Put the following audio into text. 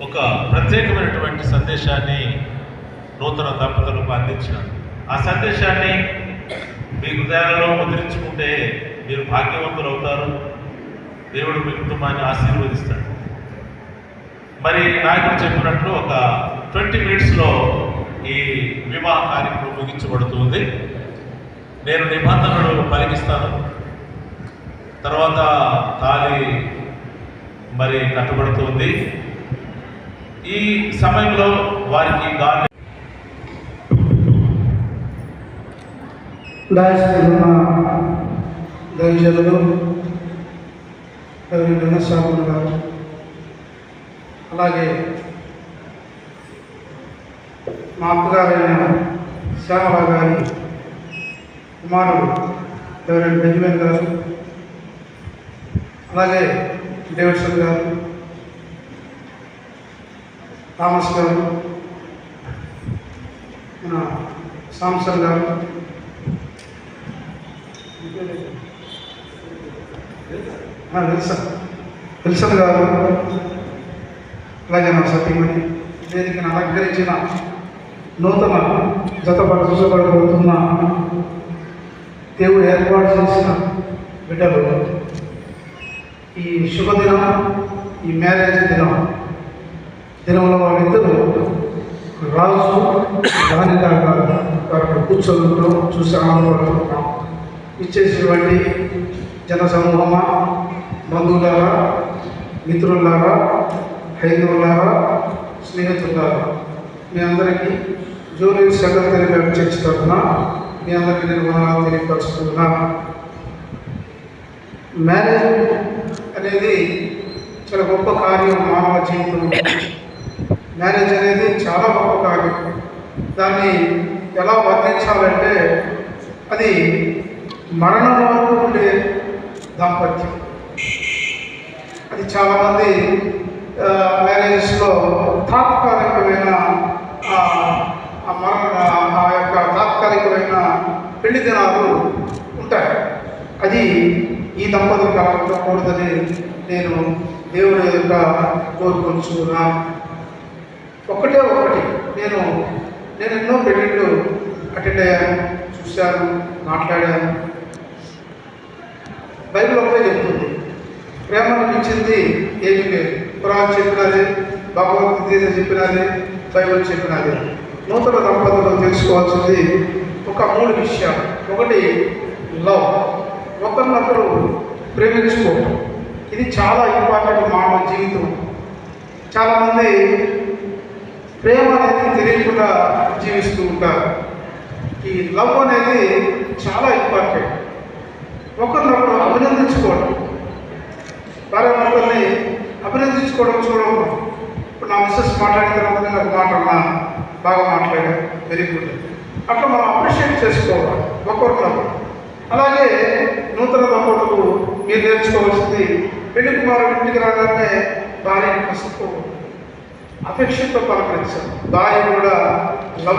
ఒక ప్రత్యేకమైనటువంటి సందేశాన్ని నూతన దంపతులకు అందించినారు. ఆ సందేశాన్ని మీ హృదయాలలో ముద్రించుకుంటే మీరు భాగ్యవంతులు అవుతారు. దేవుడు మీ కుటుంబాన్ని ఆశీర్వదిస్తాడు. మరి నాయకుడు చెప్పినట్లు ఒక 20 మినిట్స్లో ఈ వివాహ కార్యక్రమం ముగించబడుతుంది. నేను నిబంధనలు పలికిస్తాను. తర్వాత తాళి మరి కట్టబడుతుంది. ఈ సమయంలో వారికి గాలి దైవజనులు ఘనశ్యాములు గారు, అలాగే మా అత్తగారైన శ్యామల గారి కుమారుడు ఎవరైనా బెంజమిన్ గారు, అలాగే డేవిడ్సన్ గారు, థామస్ గారు, మన సామ్సన్ గారు, విల్సన్ గారు, అలాగే నా సతీమణి, దీనికి అలంకరించిన నూతన జతపరచబడబోతున్న దేవుడు ఏర్పాటు చేసిన బిడ్డలు, ఈ శుభదినం, ఈ మ్యారేజ్ దినంలో వాళ్ళిద్దరూ రాజు దానిగా గారు కూర్చోవడంలో చూసి ఆనందపడుతున్నాం. ఇచ్చేసినటువంటి జన సమూహమా, బంధువులారా, మిత్రులారా, హైందవులారా, స్నేహితులారా, మీ అందరికీ జూనియర్ సెక్రటరీ చర్చ్ తరఫున మీ అందరికీ నేను వందనాలు తెలియపరుచుకుంటున్నాను. మ్యారేజ్ అనేది చాలా గొప్ప కార్యం మానవ జీవితంలో. మ్యారేజ్ అనేది చాలా గొప్ప కార్యం. దాన్ని ఎలా వర్ణించాలంటే అది మరణం వరకు ఉండే దాంపత్యం. అది చాలామంది మ్యారేజెస్లో తాత్కాలికమైన ఆ యొక్క తాత్కాలికమైన పెళ్లి దినాలు ఉంటాయి. అది ఈ దంపతులకు అలా ఉండకూడదని నేను దేవుడి యొక్క కోరుకుంటున్నాను. ఒకటి నేను ఎన్నో పెళ్ళిళ్ళు అటెండ్ అయ్యాను, చూశాను, మాట్లాడాను. బైబిల్ ఒకటే చెప్తుంది, ప్రేమను మించింది ఏమీ లేదు. ఖురాన్ చెప్పినది, భగవద్గీత చెప్పినది, బైబిల్ చెప్పినది. నూతన దంపతులు తెలుసుకోవాల్సింది ఒక 3 విషయాలు. ఒకటి లవ్, ఒకరినొకరు ప్రేమించుకోవడం. ఇది చాలా ఇంపార్టెంట్ మానవ జీవితం. చాలామంది ప్రేమ అనేది తెలియకుండా జీవిస్తూ ఉంటారు. ఈ లవ్ అనేది చాలా ఇంపార్టెంట్. ఒకరినొకరు అభినందించుకోవడం, భార్యాభర్తల్ని అభినందించుకోవడం చూడడం. ఇప్పుడు నా మిస్సెస్ మాట్లాడిన తర్వాత నేను ఒక మాట అన్నా, బాగా మాట్లాడాను, వెరీ గుడ్, అట్లా మనం అప్రిషియేట్ చేసుకోవాలి ఒకరినొకరు. అలాగే నూతన దంపతులు మీరు నేర్చుకోవాల్సింది, పెళ్లి కుమారుడు ఇంటికి రాగానే భార్యని పసుపు అపేక్షతో పలకరించాలి. భార్య కూడా లవ్